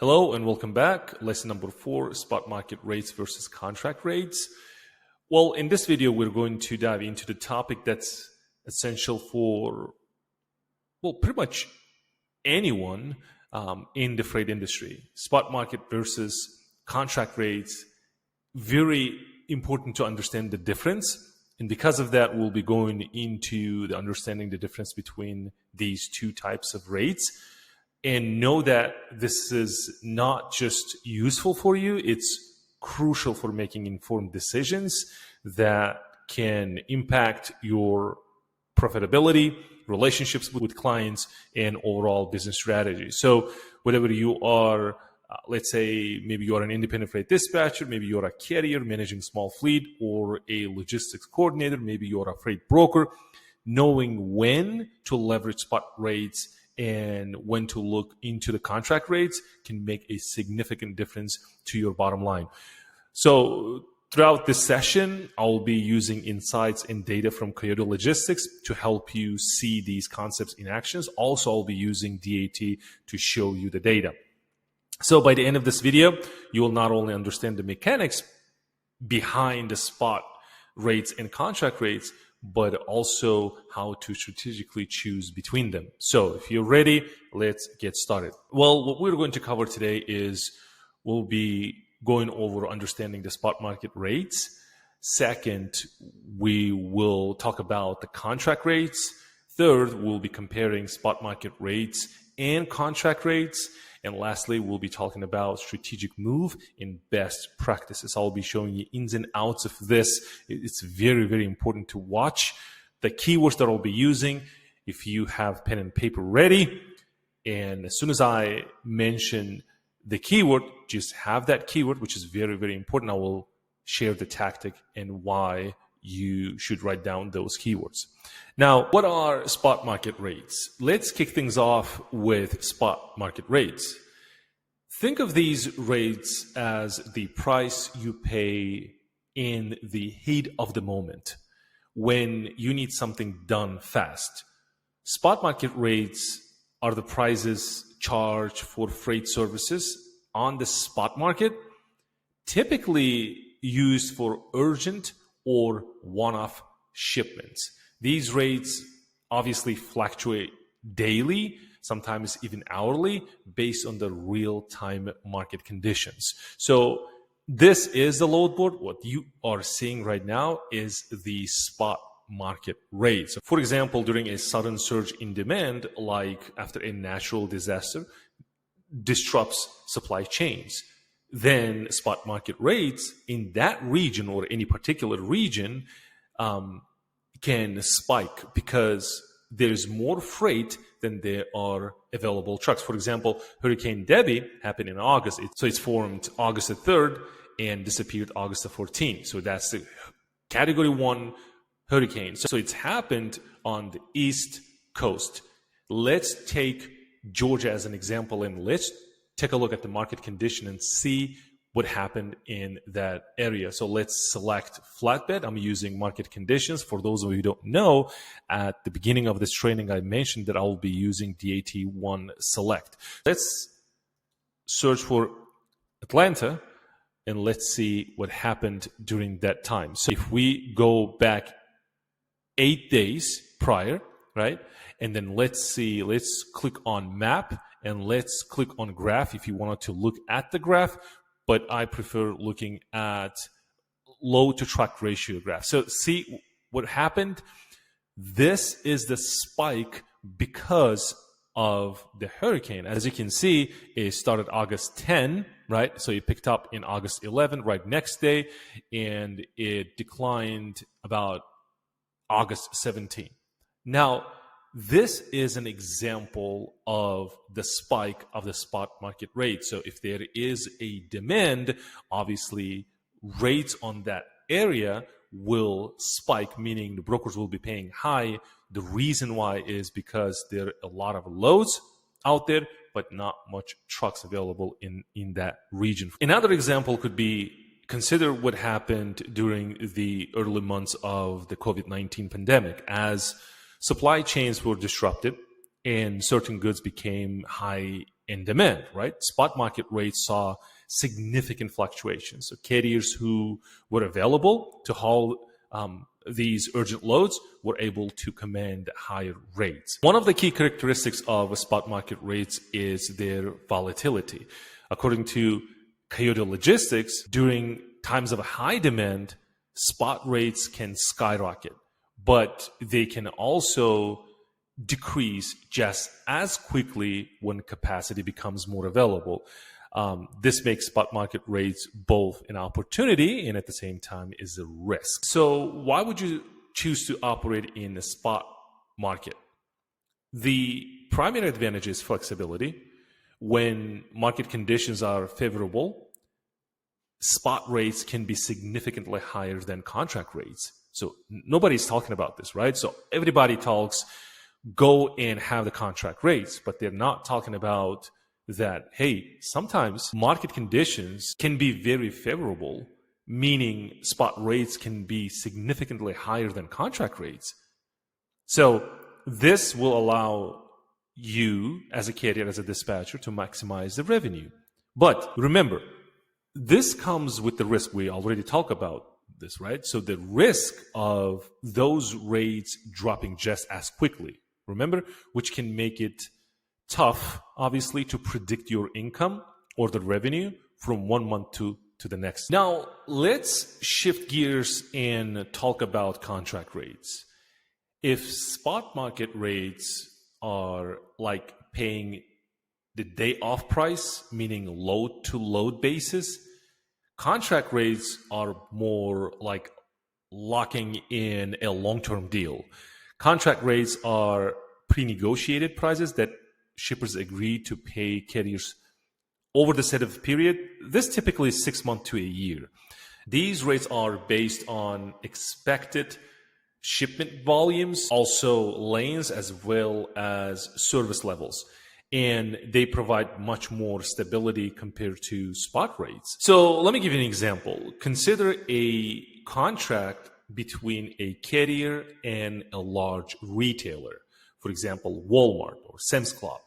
Hello and welcome back. Lesson number 4, spot market rates versus contract rates. Well, in this video, we're going to dive into the topic that's essential for, pretty much anyone in the freight industry. Spot market versus contract rates, very important to understand the difference. And because of that, we'll be going into the understanding the difference between these two types of rates. And know that this is not just useful for you, it's crucial for making informed decisions that can impact your profitability, relationships with clients, and overall business strategy. So whether you are, let's say, maybe you are an independent freight dispatcher, maybe you're a carrier managing small fleet, or a logistics coordinator, maybe you're a freight broker, knowing when to leverage spot rates and when to look into the contract rates can make a significant difference to your bottom line. So throughout this session, I'll be using insights and data from Coyote Logistics to help you see these concepts in actions. Also, I'll be using DAT to show you the data. So by the end of this video, you will not only understand the mechanics behind the spot rates and contract rates, but also how to strategically choose between them. So if you're ready, let's get started. Well, what we're going to cover today is we'll be going over understanding the spot market rates. Second, we will talk about the contract rates. Third, we'll be comparing spot market rates and contract rates. And lastly, we'll be talking about strategic move and best practices. I'll be showing you ins and outs of this. It's very, very important to watch the keywords that I'll be using. If you have pen and paper ready, and as soon as I mention the keyword, just have that keyword, which is very, very important. I will share the tactic and why you should write down those keywords. Now, what are spot market rates? Let's kick things off with spot market rates. Think of these rates as the price you pay in the heat of the moment when you need something done fast. Spot market rates are the prices charged for freight services on the spot market, typically used for urgent or one-off shipments. These rates obviously fluctuate daily, sometimes even hourly, based on the real-time market conditions. So this is the load board. What you are seeing right now is the spot market rate. So for example, during a sudden surge in demand, like after a natural disaster disrupts supply chains, then spot market rates in that region or any particular region can spike because there's more freight than there are available trucks. For example, Hurricane Debbie happened in August. So it's formed August the 3rd and disappeared August the 14th. So that's the Category 1 hurricane. So it's happened on the East Coast. Let's take Georgia as an example, and let's take a look at the market condition and see what happened in that area. So let's select flatbed. I'm using market conditions. For those of you who don't know, at the beginning of this training, I mentioned that I'll be using DAT1 select. Let's search for Atlanta and let's see what happened during that time. So if we go back 8 days prior, right? And then let's click on map and let's click on graph if you wanted to look at the graph, but I prefer looking at load to truck ratio graph. So see what happened? This is the spike because of the hurricane. As you can see, it started August 10, right? So it picked up in August 11, right next day, and it declined about August 17. Now, this is an example of the spike of the spot market rate. So if there is a demand, obviously rates on that area will spike, meaning the brokers will be paying high. The reason why is because there are a lot of loads out there, but not much trucks available in that region. Another example could be, consider what happened during the early months of the COVID-19 pandemic. As supply chains were disrupted and certain goods became high in demand, right? Spot market rates saw significant fluctuations. So carriers who were available to haul these urgent loads were able to command higher rates. One of the key characteristics of spot market rates is their volatility. According to Coyote Logistics, during times of high demand, spot rates can skyrocket, but they can also decrease just as quickly when capacity becomes more available. This makes spot market rates both an opportunity and at the same time is a risk. So why would you choose to operate in the spot market? The primary advantage is flexibility. When market conditions are favorable, spot rates can be significantly higher than contract rates. So nobody's talking about this, right? So everybody talks, go and have the contract rates, but they're not talking about that, hey, sometimes market conditions can be very favorable, meaning spot rates can be significantly higher than contract rates. So this will allow you as a carrier, as a dispatcher, to maximize the revenue. But remember, this comes with the risk. We already talked about this, right? So the risk of those rates dropping just as quickly, remember, which can make it tough, obviously, to predict your income or the revenue from 1 month to the next. Now, let's shift gears and talk about contract rates. If spot market rates are like paying the day off price, meaning load to load basis, contract rates are more like locking in a long-term deal. Contract rates are pre-negotiated prices that shippers agree to pay carriers over the set of period. This typically is 6 months to a year. These rates are based on expected shipment volumes, also lanes, as well as service levels. And they provide much more stability compared to spot rates. So let me give you an example. Consider a contract between a carrier and a large retailer. For example, Walmart or Sam's Club.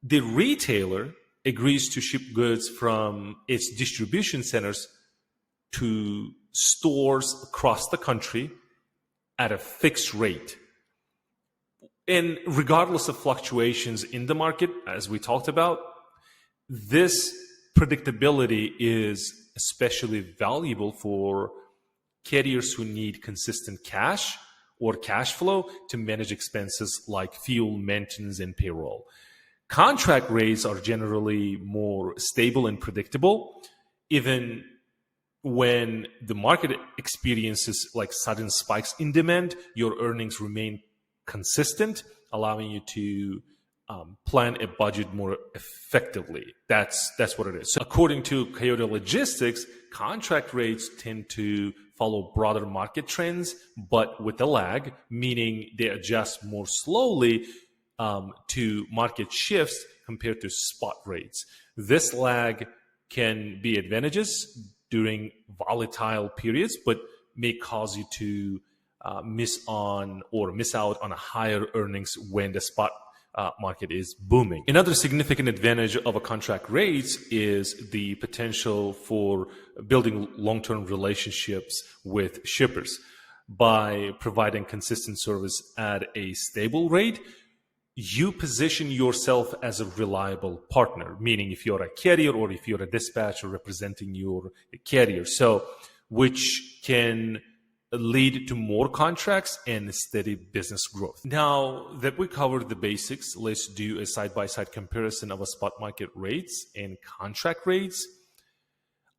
The retailer agrees to ship goods from its distribution centers to stores across the country at a fixed rate. And regardless of fluctuations in the market, as we talked about, this predictability is especially valuable for carriers who need consistent cash or cash flow to manage expenses like fuel, maintenance, and payroll. Contract rates are generally more stable and predictable. Even when the market experiences like sudden spikes in demand, your earnings remain consistent, allowing you to plan a budget more effectively. That's what it is. So according to Coyote Logistics, contract rates tend to follow broader market trends, but with a lag, meaning they adjust more slowly to market shifts compared to spot rates. This lag can be advantageous during volatile periods, but may cause you to miss out on a higher earnings when the spot market is booming. Another significant advantage of a contract rates is the potential for building long-term relationships with shippers. By providing consistent service at a stable rate, you position yourself as a reliable partner, meaning if you're a carrier or if you're a dispatcher representing your carrier, so which can lead to more contracts and steady business growth. Now that we covered the basics, let's do a side-by-side comparison of a spot market rates and contract rates.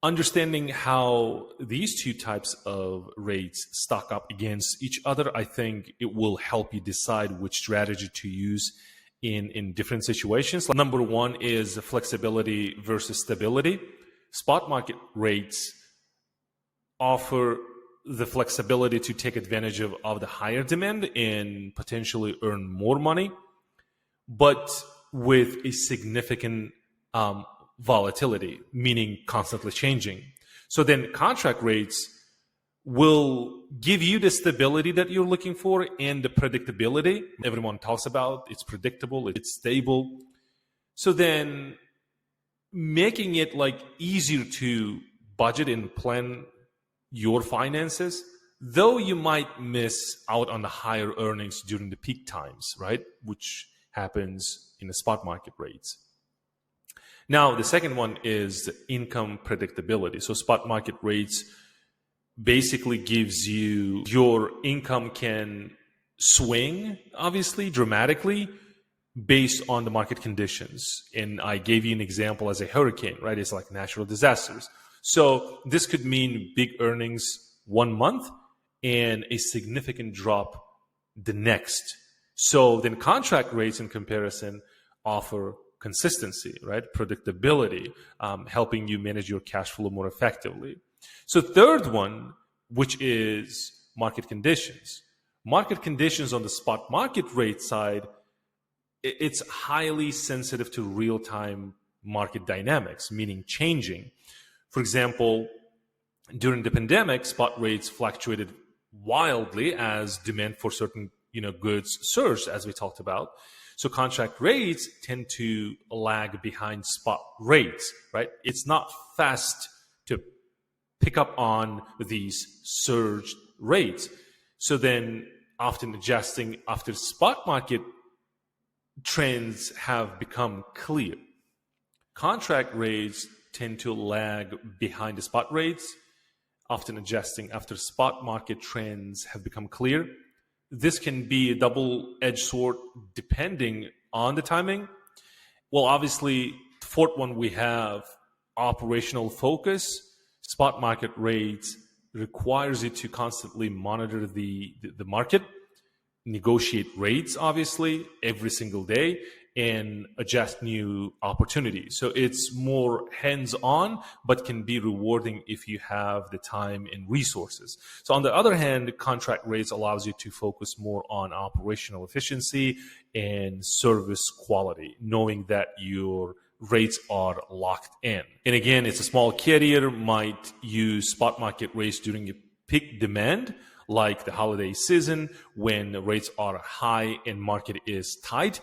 Understanding how these two types of rates stack up against each other, I think it will help you decide which strategy to use in different situations. Number one is flexibility versus stability. Spot market rates offer the flexibility to take advantage of the higher demand and potentially earn more money, but with a significant volatility, meaning constantly changing. So then contract rates will give you the stability that you're looking for and the predictability everyone talks about. It's predictable, it's stable. So then making it like easier to budget and plan your finances, though you might miss out on the higher earnings during the peak times, right? Which happens in the spot market rates. Now, the second one is income predictability. So spot market rates basically gives you, your income can swing, obviously, dramatically based on the market conditions. And I gave you an example as a hurricane, right? It's like natural disasters. So this could mean big earnings one month and a significant drop the next. So then contract rates in comparison offer consistency, right? Predictability, helping you manage your cash flow more effectively. So third one, which is market conditions. Market conditions on the spot market rate side, it's highly sensitive to real-time market dynamics, meaning changing. For example, during the pandemic, spot rates fluctuated wildly as demand for certain goods surged, as we talked about. So contract rates tend to lag behind spot rates, right? It's not fast to pick up on these surged rates. So then often adjusting after spot market trends have become clear. Contract rates tend to lag behind the spot rates, often adjusting after spot market trends have become clear. This can be a double-edged sword depending on the timing. Well, obviously, fourth one, we have operational focus. Spot market rates requires you to constantly monitor the market, negotiate rates, obviously, every single day, and adjust new opportunities. So it's more hands-on, but can be rewarding if you have the time and resources. So on the other hand, contract rates allows you to focus more on operational efficiency and service quality, knowing that your rates are locked in. And again, it's a small carrier might use spot market rates during a peak demand, like the holiday season when rates are high and market is tight.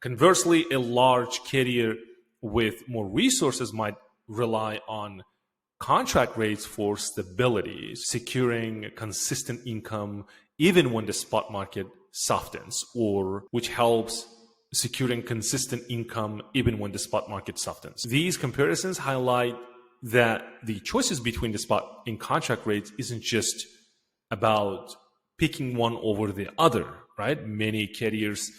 Conversely, a large carrier with more resources might rely on contract rates for stability, securing consistent income even when the spot market softens, or which helps securing consistent income even when the spot market softens. These comparisons highlight that the choices between the spot and contract rates isn't just about picking one over the other, right? Many carriers,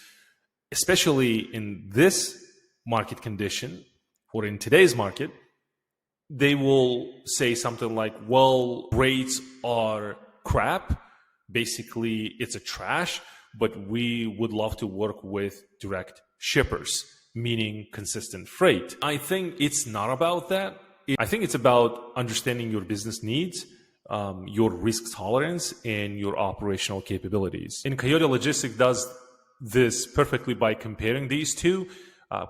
especially in this market condition or in today's market, they will say something like, well, rates are crap. Basically, it's a trash, but we would love to work with direct shippers, meaning consistent freight. I think it's not about that. I think it's about understanding your business needs, your risk tolerance, and your operational capabilities. And Coyote Logistics does this perfectly by comparing these two,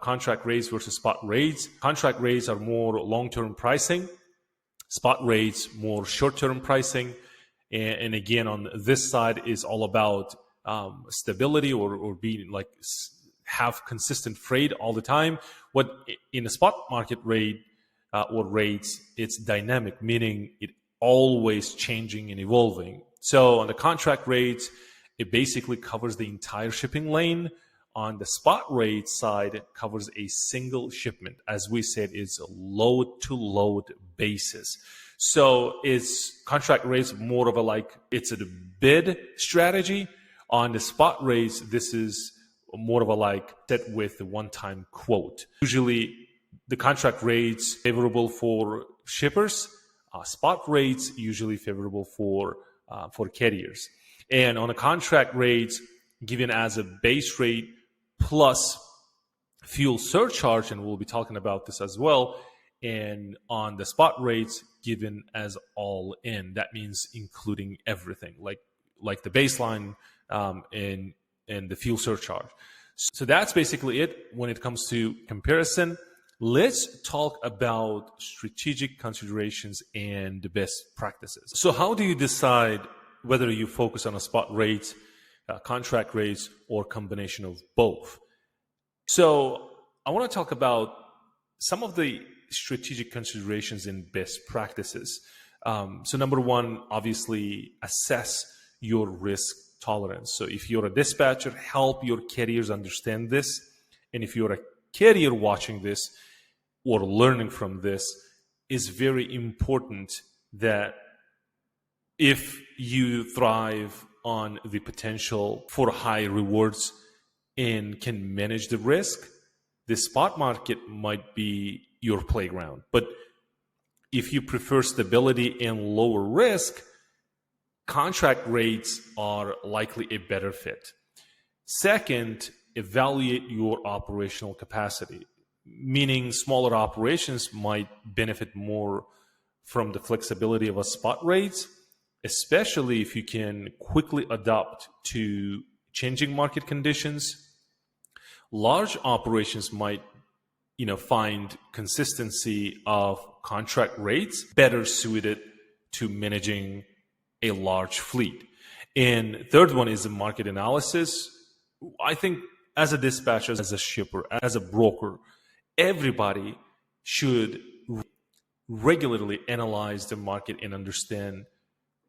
contract rates versus spot rates. Contract rates are more long-term pricing, spot rates more short-term pricing. And again, on this side is all about stability or being like have consistent freight all the time. What in a spot market rate or rates, it's dynamic, meaning it always changing and evolving. So on the contract rates, it basically covers the entire shipping lane. On the spot rate side, it covers a single shipment. As we said, it's a load-to-load basis. So it's contract rates more of a it's a bid strategy. On the spot rates, this is more of a set with the one-time quote. Usually, the contract rates favorable for shippers. Spot rates usually favorable for carriers. And on a contract rates, given as a base rate plus fuel surcharge, and we'll be talking about this as well, and on the spot rates, given as all in. That means including everything, like the baseline and the fuel surcharge. So that's basically it when it comes to comparison. Let's talk about strategic considerations and the best practices. So how do you decide whether you focus on a spot rate, contract rates, or combination of both? So I want to talk about some of the strategic considerations and best practices. So number one, obviously assess your risk tolerance. So if you're a dispatcher, help your carriers understand this. And if you're a carrier watching this or learning from this, is very important that if you thrive on the potential for high rewards and can manage the risk, the spot market might be your playground. But if you prefer stability and lower risk, contract rates are likely a better fit. Second, evaluate your operational capacity, meaning smaller operations might benefit more from the flexibility of a spot rates, especially if you can quickly adapt to changing market conditions. Large operations might find consistency of contract rates better suited to managing a large fleet. And third one is the market analysis. I think as a dispatcher, as a shipper, as a broker, everybody should regularly analyze the market and understand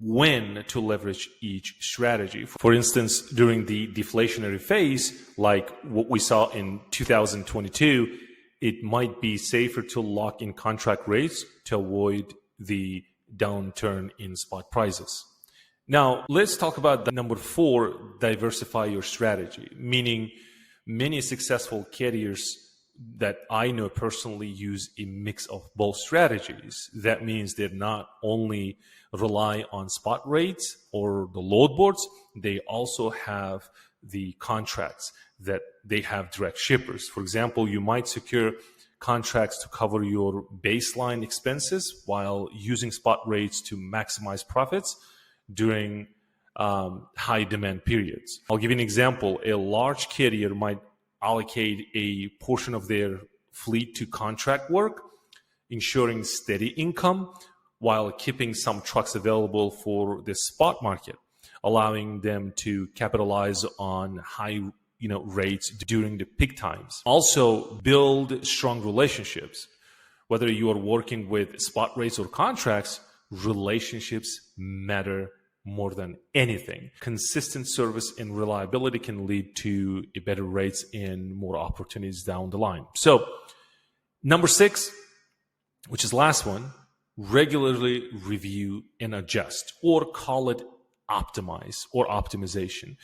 when to leverage each strategy. For instance, during the deflationary phase, like what we saw in 2022, it might be safer to lock in contract rates to avoid the downturn in spot prices. Now, let's talk about number 4, diversify your strategy, meaning many successful carriers that I know personally use a mix of both strategies. That means they're not only rely on spot rates or the load boards, they also have the contracts that they have direct shippers. For example, you might secure contracts to cover your baseline expenses while using spot rates to maximize profits during high demand periods. I'll give you an example. A large carrier might allocate a portion of their fleet to contract work, ensuring steady income while keeping some trucks available for the spot market, allowing them to capitalize on high rates during the peak times. Also, build strong relationships. Whether you are working with spot rates or contracts, relationships matter more than anything. Consistent service and reliability can lead to better rates and more opportunities down the line. So, number 6, which is last one, regularly review and adjust, or call it optimize or optimization.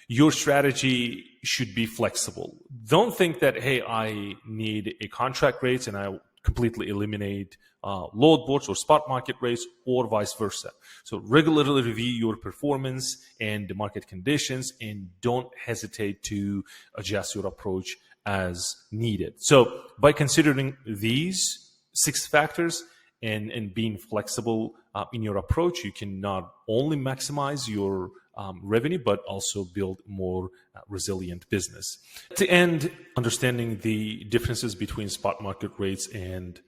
Your strategy should be flexible. Don't think that, hey, I need a contract rates and I completely eliminate load boards or spot market rates, or vice versa. So regularly review your performance and the market conditions, and don't hesitate to adjust your approach as needed. So by considering these 6 factors and being flexible in your approach, you can not only maximize your revenue, but also build more resilient business. To end, understanding the differences between spot market rates and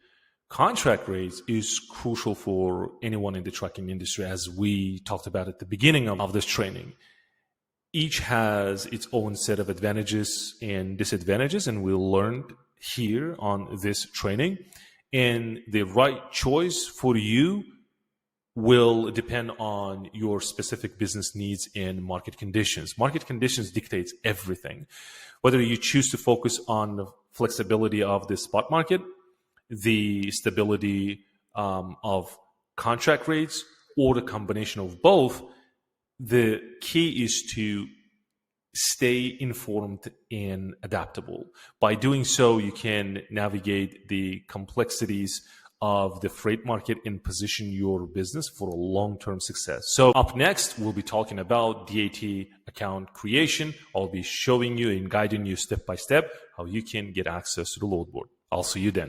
contract rates is crucial for anyone in the trucking industry, as we talked about at the beginning of this training. Each has its own set of advantages and disadvantages, and we'll learn here on this training. And the right choice for you will depend on your specific business needs and market conditions. Market conditions dictates everything. Whether you choose to focus on the flexibility of the spot market, the stability of contract rates, or the combination of both, the key is to stay informed and adaptable. By doing so, you can navigate the complexities of the freight market and position your business for a long-term success. So up next, we'll be talking about DAT account creation. I'll be showing you and guiding you step by step how you can get access to the load board. I'll see you then.